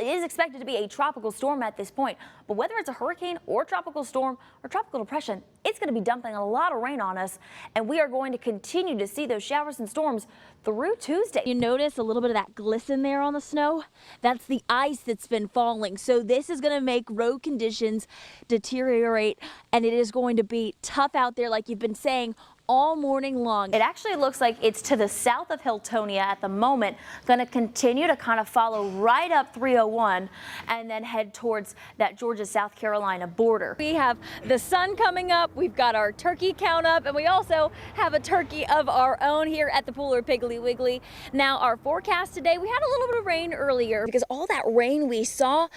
It is expected to be a tropical storm at this point, but whether it's a hurricane or tropical storm or tropical depression, it's going to be dumping a lot of rain on us, and we are going to continue to see those showers and storms through Tuesday. You notice a little bit of that glisten there on the snow? That's the ice that's been falling. So this is going to make road conditions deteriorate, and it is going to be tough out there, like you've been saying, all morning long. It actually looks like it's to the south of Hiltonia at the moment, going to continue to kind of follow right up 301 and then head towards that Georgia-South Carolina border. We have the sun coming up, we've got our turkey count up, and we also have a turkey of our own here at the Pooler Piggly Wiggly. Now our forecast today, we had a little bit of rain earlier because all that rain we saw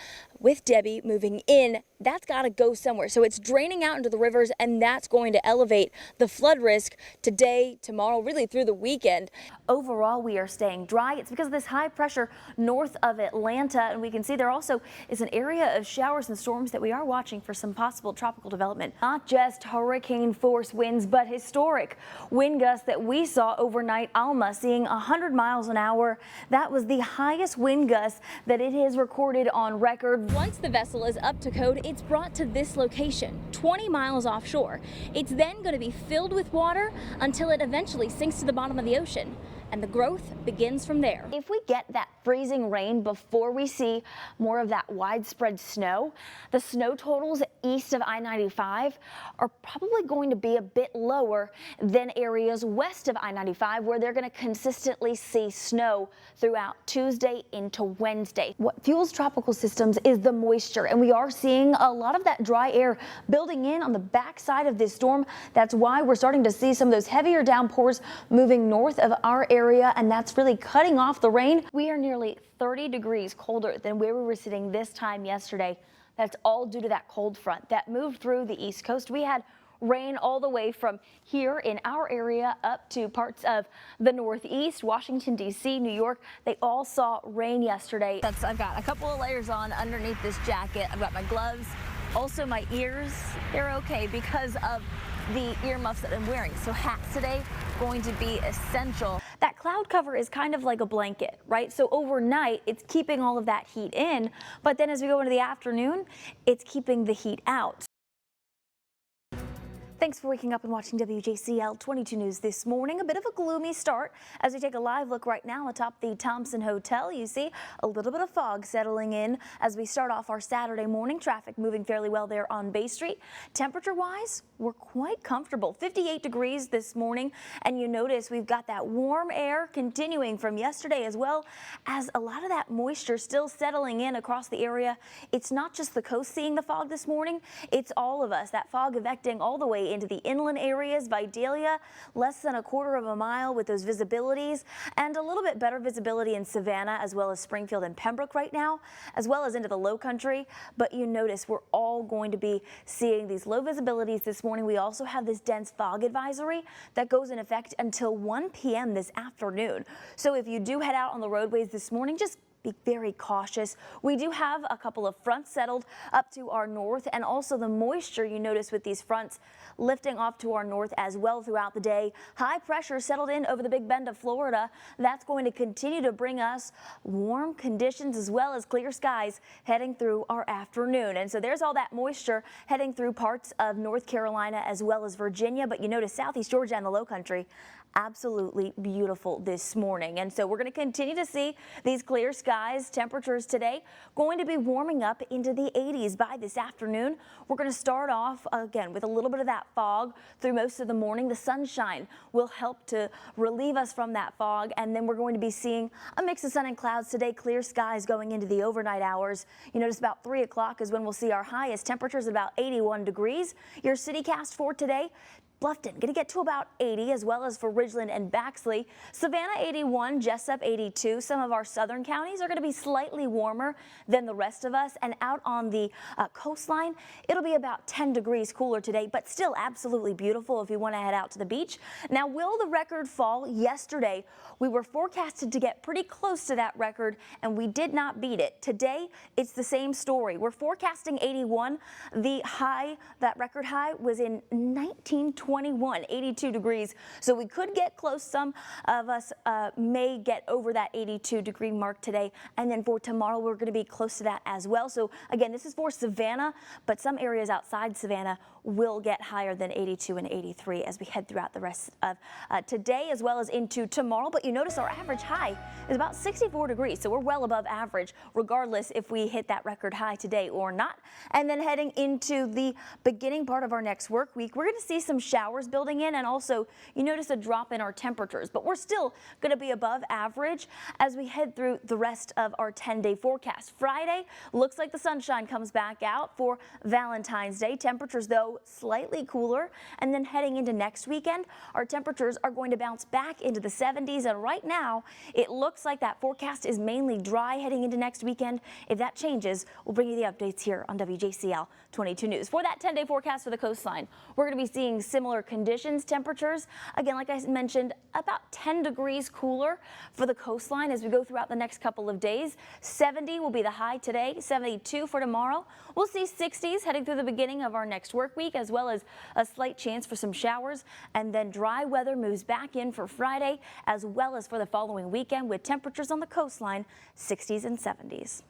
with Debbie moving in, that's got to go somewhere. So it's draining out into the rivers, and that's going to elevate the flood risk today, tomorrow, really through the weekend. Overall, we are staying dry. It's because of this high pressure north of Atlanta, and we can see there also is an area of showers and storms that we are watching for some possible tropical development. Not just hurricane force winds, but historic wind gusts that we saw overnight. Alma seeing 100 miles an hour. That was the highest wind gust that it has recorded on record. Once the vessel is up to code, it's brought to this location, 20 miles offshore. It's then going to be filled with water until it eventually sinks to the bottom of the ocean, and the growth begins from there. If we get that freezing rain before we see more of that widespread snow, the snow totals east of I-95 are probably going to be a bit lower than areas west of I-95, where they're going to consistently see snow throughout Tuesday into Wednesday. What fuels tropical systems is the moisture, and we are seeing a lot of that dry air building in on the backside of this storm. That's why we're starting to see some of those heavier downpours moving north of our area, and that's really cutting off the rain. We are nearly 30 degrees colder than where we were sitting this time yesterday. That's all due to that cold front that moved through the East Coast. We had rain all the way from here in our area up to parts of the Northeast, Washington, D.C., New York. They all saw rain yesterday. I've got a couple of layers on underneath this jacket. I've got my gloves, also my ears. They're okay because of the earmuffs that I'm wearing. So hats today going to be essential. That cloud cover is kind of like a blanket, right? So overnight it's keeping all of that heat in, but then as we go into the afternoon, it's keeping the heat out. Thanks for waking up and watching WJCL 22 News this morning. A bit of a gloomy start as we take a live look right now atop the Thompson Hotel. You see a little bit of fog settling in as we start off our Saturday morning. Traffic moving fairly well there on Bay Street. Temperature wise, we're quite comfortable. 58 degrees this morning, and you notice we've got that warm air continuing from yesterday, as well as a lot of that moisture still settling in across the area. It's not just the coast seeing the fog this morning, it's all of us. That fog affecting all the way into the inland areas. Vidalia, less than a quarter of a mile with those visibilities, and a little bit better visibility in Savannah, as well as Springfield and Pembroke right now, as well as into the low country. But you notice we're all going to be seeing these low visibilities this morning. We also have this dense fog advisory that goes in effect until 1 p.m. this afternoon. So if you do head out on the roadways this morning, just be very cautious. We do have a couple of fronts settled up to our north, and also the moisture you notice with these fronts lifting off to our north as well throughout the day. High pressure settled in over the Big Bend of Florida. That's going to continue to bring us warm conditions as well as clear skies heading through our afternoon. And so there's all that moisture heading through parts of North Carolina as well as Virginia. But you notice Southeast Georgia and the Low Country, absolutely beautiful this morning. And so we're going to continue to see these clear skies. Temperatures today going to be warming up into the 80s by this afternoon. We're going to start off again with a little bit of that fog through most of the morning. The sunshine will help to relieve us from that fog, and then we're going to be seeing a mix of sun and clouds today. Clear skies going into the overnight hours. You notice about 3 o'clock is when we'll see our highest temperatures, about 81 degrees. Your CityCast for today: Bluffton going to get to about 80, as well as for Ridgeland and Baxley. Savannah 81, Jessup 82. Some of our southern counties are going to be slightly warmer than the rest of us, and out on the coastline it'll be about 10 degrees cooler today, but still absolutely beautiful if you want to head out to the beach. Now, will the record fall? Yesterday we were forecasted to get pretty close to that record, and we did not beat it. Today it's the same story. We're forecasting 81. The high, that record high, was in 1920. 21, 82 degrees. So we could get close. Some of us may get over that 82-degree mark today. And then for tomorrow, we're going to be close to that as well. So again, this is for Savannah, but some areas outside Savannah will get higher than 82 and 83 as we head throughout the rest of today as well as into tomorrow. But you notice our average high is about 64 degrees. So we're well above average, regardless if we hit that record high today or not. And then heading into the beginning part of our next work week, we're going to see some showers building in, and also you notice a drop in our temperatures, but we're still going to be above average as we head through the rest of our 10-day forecast. Friday looks like the sunshine comes back out for Valentine's Day. Temperatures, though, slightly cooler. And then heading into next weekend, our temperatures are going to bounce back into the 70s. And right now, it looks like that forecast is mainly dry heading into next weekend. If that changes, we'll bring you the updates here on WJCL 22 News. For that 10-day forecast for the coastline, we're going to be seeing similar conditions. Temperatures, again, like I mentioned, about 10 degrees cooler for the coastline as we go throughout the next couple of days. 70 will be the high today, 72 for tomorrow. We'll see 60s heading through the beginning of our next work week, as well as a slight chance for some showers. And then dry weather moves back in for Friday, as well as for the following weekend, with temperatures on the coastline 60s and 70s.